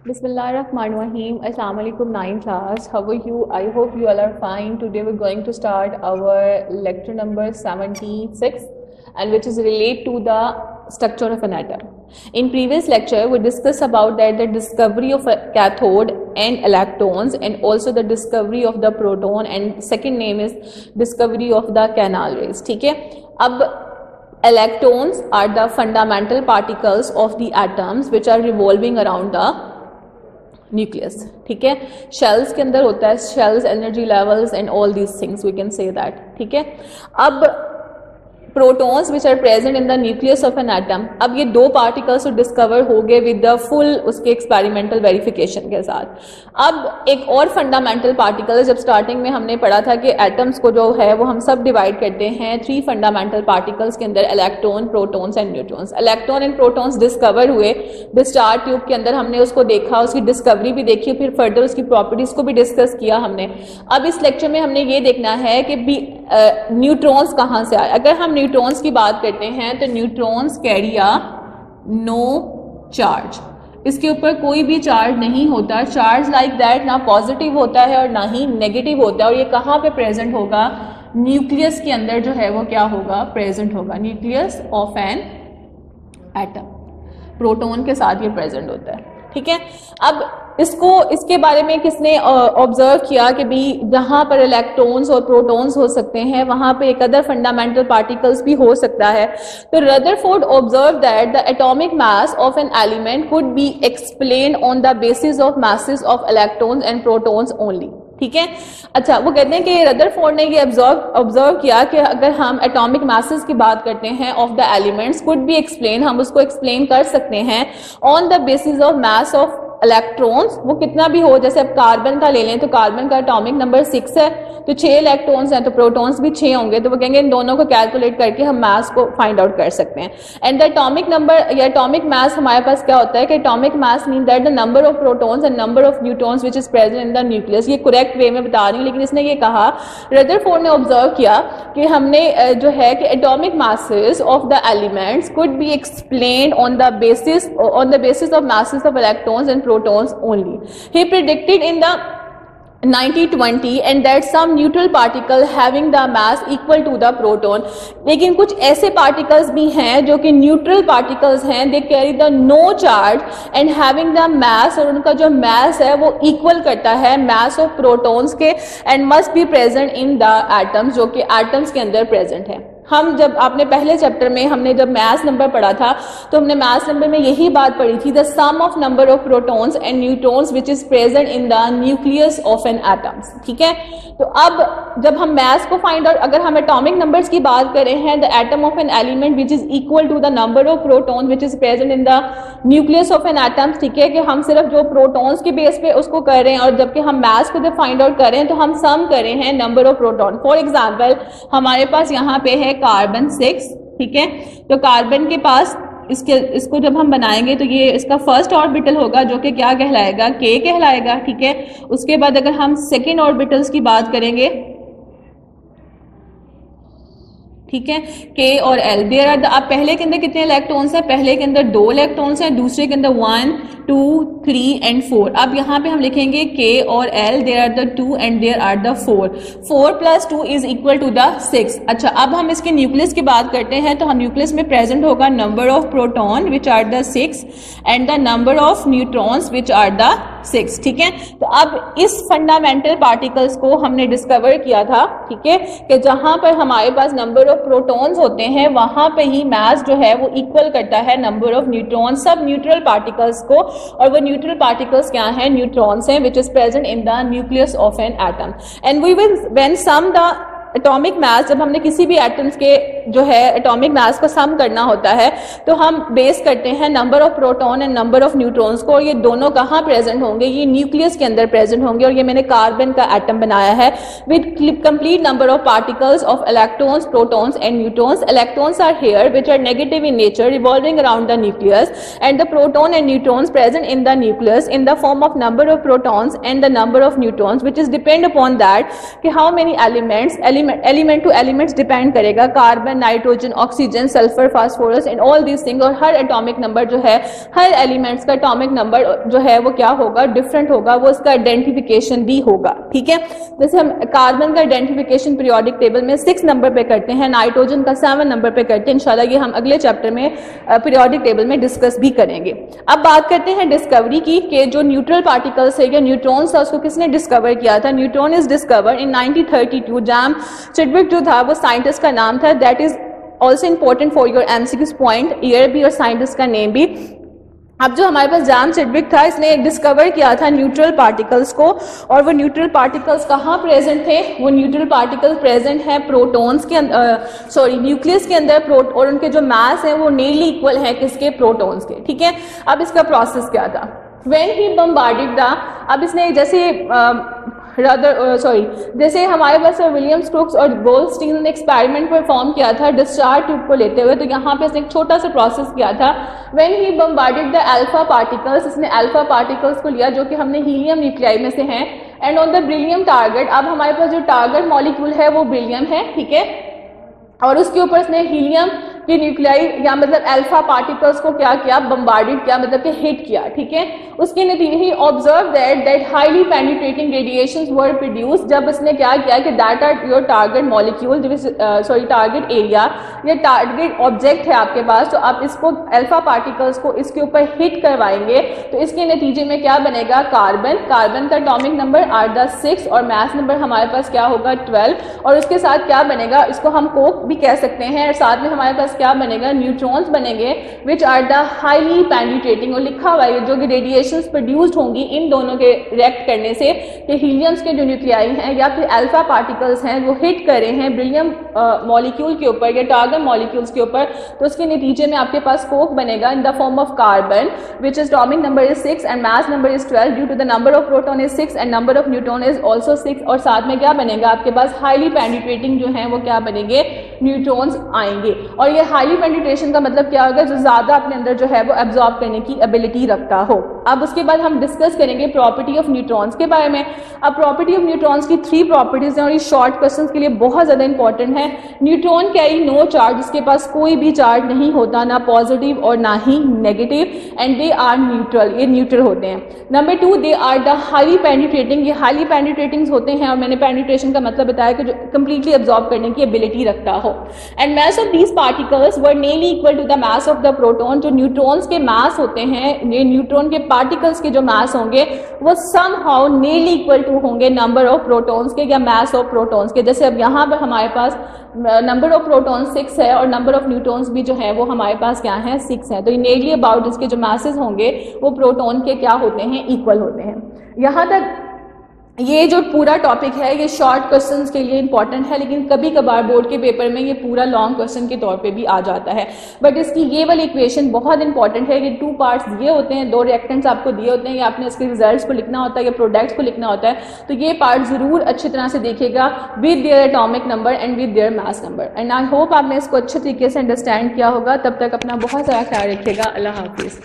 Bismillahirrahmanirrahim. Assalamu alaikum 9th class. How are you? I hope you all are fine. Today we're going to start our lecture number 76 and which is relate to the structure of an atom. In previous lecture we discussed about that the discovery of a cathode and electrons and also the discovery of the proton and second name is discovery of the canal rays. ठीक है, अब electrons are the fundamental particles of the atoms which are revolving around the nucleus. ठीक है, shells के अंदर होता है, shells, energy levels and all these things we can say that. ठीक है, अब protons which are present in the nucleus of an atom. अब ये दो पार्टिकल्स तो डिस्कवर हो गए विद द फुल उसके एक्सपेरिमेंटल वेरिफिकेशन के साथ. अब एक और फंडामेंटल पार्टिकल, जब स्टार्टिंग में हमने पढ़ा था कि एटम्स को जो है वो हम सब डिवाइड करते हैं थ्री फंडामेंटल पार्टिकल्स के अंदर, electron, protons and neutrons. Electron and protons discover हुए डिस्चार्ज ट्यूब के अंदर, हमने उसको देखा, उसकी डिस्कवरी भी देखी, फिर फर्दर उसकी प्रॉपर्टीज को भी डिस्कस किया हमने. अब इस लेक्चर में हमने ये देखना है कि न्यूट्रॉन्स कहाँ से आए. अगर हम न्यूट्रॉन्स की बात करते हैं तो neutrons carry a no charge. इसके ऊपर कोई भी चार्ज नहीं होता. चार्ज लाइक दैट ना पॉजिटिव होता है और ना ही नेगेटिव होता है. और ये कहाँ पे प्रेजेंट होगा? न्यूक्लियस के अंदर जो है वो क्या होगा? प्रेजेंट होगा. Nucleus of an atom, proton के साथ ये प्रेजेंट होता है. ठीक है, अब इसके बारे में किसने ऑब्जर्व किया कि भी जहां पर इलेक्ट्रॉन्स और प्रोटॉन्स हो सकते हैं वहां पे एक अदर फंडामेंटल पार्टिकल्स भी हो सकता है. तो Rutherford observe that the atomic mass of an element could be explain on the basis of masses of electrons and protons only. ठीक है, अच्छा, वो कहते हैं कि रदरफोर्ड ने ये ऑब्जर्व किया कि अगर हम एटॉमिक मासेस की बात करते हैं of the elements, could be explain, हम उसको एक्सप्लेन कर सकते हैं on the basis of mass of electrons. वो कितना भी हो, जैसे अब कार्बन का ले लें तो कार्बन का एटॉमिक नंबर 6 है तो 6 इलेक्ट्रॉन्स हैं तो प्रोटॉन्स भी 6 होंगे. तो वो कहेंगे इन दोनों को कैलकुलेट करके हम मास को फाइंड आउट कर सकते हैं. एंड द एटॉमिक नंबर या एटॉमिक मास हमारे पास क्या होता है कि atomic mass mean that the number of protons and number of neutrons which is present in the nucleus. ये करेक्ट वे में बता रही हूँ, लेकिन इसने ये कहा, रदरफोर्ड ने ऑब्जर्व किया कि हमने जो है कि atomic masses of the elements could be explained on the basis of masses of electrons and protons only. He predicted in the 1920 and that some neutral particle having the mass equal to the proton. लेकिन कुछ ऐसे particles भी हैं जो कि neutral particles हैं, they carry the no charge and having the mass, और उनका जो mass है वो equal करता है mass of protons के and must be present in the atoms, जो कि atoms के अंदर present है. हम जब आपने पहले चैप्टर में हमने जब मास नंबर पढ़ा था तो हमने मास नंबर में यही बात पढ़ी थी, the sum of number of protons and neutrons which is present in the nucleus of an atoms. ठीक है, तो अब जब हम मास को फाइंड आउट, अगर हम एटॉमिक नंबर्स की बात करें हैं, the atom of an element which is equal to the number of proton which is present in the nucleus of an atoms. ठीक है, कि हम सिर्फ जो प्रोटॉन्स के बेस पे उसको कर रहे हैं और जबकि हम मास को जब फाइंड आउट कर रहे हैं तो हम सम कर रहे हैं number of proton. For example हमारे पास यहाँ पे है कार्बन 6. ठीक है, तो कार्बन के पास इसको जब हम बनाएंगे तो ये इसका फर्स्ट ऑर्बिटल होगा जो कि क्या कहलाएगा? K कहलाएगा. ठीक है, उसके बाद अगर हम सेकेंड ऑर्बिटल्स की बात करेंगे, ठीक है, K और L, देयर आर द, अब पहले के अंदर कितने इलेक्ट्रॉन्स हैं? पहले के अंदर 2 इलेक्ट्रॉन्स हैं, दूसरे के अंदर 1, 2, 3 एंड 4. अब यहाँ पे हम लिखेंगे K और L, there are the 2 and there are the 4. 4 + 2 is equal to the 6. अच्छा, अब हम इसके न्यूक्लियस की बात करते हैं तो हम न्यूक्लियस में प्रेजेंट होगा number of proton which are the 6 and the number of neutrons which are the 6. ठीक है, तो अब इस फंडामेंटल पार्टिकल्स को हमने डिस्कवर किया था. ठीक है, कि जहां पर हमारे पास नंबर ऑफ प्रोटॉन्स होते हैं वहां पे ही मास जो है वो इक्वल करता है नंबर ऑफ न्यूट्रॉन, सब न्यूट्रल पार्टिकल्स को. और वो न्यूट्रल पार्टिकल्स क्या हैं? न्यूट्रॉन्स हैं which is present in the nucleus of an atom. And we will when sum the atomic mass, जब हमने किसी भी एटम्स के जो है एटॉमिक मास को सम करना होता है तो हम बेस करते हैं number of proton and number of neutrons को. और ये दोनों कहाँ प्रेजेंट होंगे? ये न्यूक्लियस के अंदर प्रेजेंट होंगे. और ये मैंने कार्बन का एटम बनाया है with complete number of particles of electrons, protons and neutrons. Electrons are here which are negative in nature revolving around the nucleus and the proton and neutrons present in the nucleus in the form of number of protons and the number of neutrons which is depend upon that कि how many elements, element to elements depend करेगा. Carbon nitrogen, oxygen, sulphur, phosphorus and all these things. और हर atomic number जो है, हर elements का atomic number जो है वो क्या होगा, डिफरेंट होगा, वो उसका आइडेंटिफिकेशन भी होगा। ठीक है, जैसे हम कार्बन का आइडेंटिफिकेशन पीरियोडिक टेबल में 6 नंबर पे करते हैं, नाइट्रोजन का 7 नंबर पे करते हैं। इंशाल्लाह ये हम अगले चैप्टर में पीरियोडिक टेबल में डिस्कस भी करेंगे। अब बात करते हैं डिस्कवरी की, कि जो न्यूट्रल पार्टिकल्स है या न्यूट्रॉन्स था, उसको किसने डिस्कवर किया था? Neutron is discover in 1932। James Chadwick जो था वो साइंटिस्ट का नाम था। That is also important for your MCQs point, year भी और साइंटिस्ट का नेम भी। अब जो हमारे पास जैम चिडविक था, इसने डिस्कवर किया था न्यूट्रल पार्टिकल्स को। और वो न्यूट्रल पार्टिकल्स कहाँ प्रेजेंट थे? वो न्यूट्रल पार्टिकल्स प्रेजेंट है प्रोटॉन्स के न्यूक्लियस के अंदर, और उनके जो मास है वो नियरली इक्वल है किसके? प्रोटॉन्स के। ठीक है, अब इसका प्रोसेस क्या था? When he bombarded the, अब इसने जैसे हमारे पास विलियम्स क्रूक्स और गोल्डस्टीन ने एक्सपेरिमेंट परफॉर्म किया था डिस्चार्ज ट्यूब को लेते हुए, तो यहाँ पे इसने एक छोटा सा प्रोसेस किया था। When he bombarded the alpha particles, इसने अल्फा पार्टिकल्स को लिया जो कि हमने हीलियम न्यूक्लियाई में से हैं, and on the beryllium target, अब हमारे पास जो टारगेट मॉलिक्यूल है वो ब्रिलियम है। ठीक है, और उसके ऊपर इसने हीलियम की न्यूक्लियाई या मतलब अल्फा पार्टिकल्स को क्या किया? बम्बार्डेड किया, मतलब कि हिट किया। ठीक है, उसके नतीजे ही observe that highly penetrating radiations were produced. जब इसने क्या किया कि that are your target molecule, target area, ये टारगेट ऑब्जेक्ट है आपके पास, तो आप इसको अल्फा पार्टिकल्स को इसके ऊपर हिट करवाएंगे, तो इसके नतीजे में क्या बनेगा? कार्बन। कार्बन का एटॉमिक नंबर आर द 6 और मास नंबर हमारे पास क्या होगा? 12। और उसके साथ क्या बनेगा? इसको हम कोक भी कह सकते हैं। और साथ में हमारे पास क्या बनेगा? न्यूट्रॉन्स बनेंगे, which are the highly penetrating. और लिखा हुआ है जो कि रेडिएशंस प्रोड्यूस्ड होंगी इन दोनों के रिएक्ट करने से, कि हीलियम्स के जो न्यूक्लियाई हैं या फिर अल्फा पार्टिकल्स हैं वो हिट कर रहे हैं ब्रिलियम मॉलिक्यूल के ऊपर या टारगेट मॉलिक्यूल्स के ऊपर, तो उसके नतीजे में आपके पास कोक बनेगा in the form of carbon, which is atomic number is 6 and mass number is 12 due to the number of proton is 6 and number of neutron is also 6। और साथ में क्या बनेगा आपके पास? हाईली पेनिट्रेटिंग जो है वो क्या बनेंगे? न्यूट्रॉन्स आएंगे। और ये हाईली पेनिट्रेशन का मतलब क्या होगा? जो ज्यादा अपने अंदर जो है वो एब्जॉर्ब करने की एबिलिटी रखता हो। अब उसके बाद हम डिस्कस करेंगे प्रॉपर्टी ऑफ न्यूट्रॉन्स के बारे में। अब प्रॉपर्टी ऑफ न्यूट्रॉन्स की 3 प्रॉपर्टीज हैं और ये शॉर्ट क्वेश्चंस के लिए बहुत ज्यादा इंपॉर्टेंट है। न्यूट्रॉन कैरी नो चार्ज, इसके पास कोई भी चार्ज नहीं होता, ना पॉजिटिव और ना ही negative, and they are neutral, ये न्यूट्रल होते हैं। Number 2, they are the highly penetrating, ये हाईली पेनिट्रेटिंग होते हैं, और मैंने पेनिट्रेशन का मतलब बताया कि जो कंप्लीटली एब्जॉर्ब करने की एबिलिटी रखता हो। And mass of these particles were nearly equal to the mass of the proton. जो न्यूट्रॉन्स के मास होते हैं, ये न्यूट्रॉन के पार्टिकल्स के जो मास होंगे वो समहाउ नियरली इक्वल टू होंगे नंबर ऑफ प्रोटॉन्स के या मास ऑफ प्रोटॉन्स के। जैसे अब यहाँ पर हमारे पास नंबर ऑफ प्रोटॉन्स 6 है और नंबर ऑफ न्यूट्रॉन्स भी जो है वो हमारे पास क्या है? 6 है। तो नियरली अबाउट इसके जो मासेस होंगे वो प्रोटॉन के क्या होते हैं? इक्वल होते हैं। यहाँ तक ये जो पूरा टॉपिक है ये शॉर्ट क्वेश्चंस के लिए इंपॉर्टेंट है, लेकिन कभी कभार बोर्ड के पेपर में ये पूरा लॉन्ग क्वेश्चन के तौर पे भी आ जाता है। बट इसकी ये वाली इक्वेशन बहुत इंपॉर्टेंट है। ये 2 पार्ट्स दिए होते हैं, 2 रिएक्टेंट्स आपको दिए होते हैं, या आपने इसके रिजल्ट्स को लिखना होता है या प्रोडक्ट्स को लिखना होता है, तो ये पार्ट जरूर अच्छी तरह से देखिएगा with their atomic number and with their mass number. And I hope आपने इसको अच्छे तरीके से अंडरस्टैंड किया होगा। तब तक अपना बहुत सारा ख्याल रखिएगा। अल्लाह हाफिज़।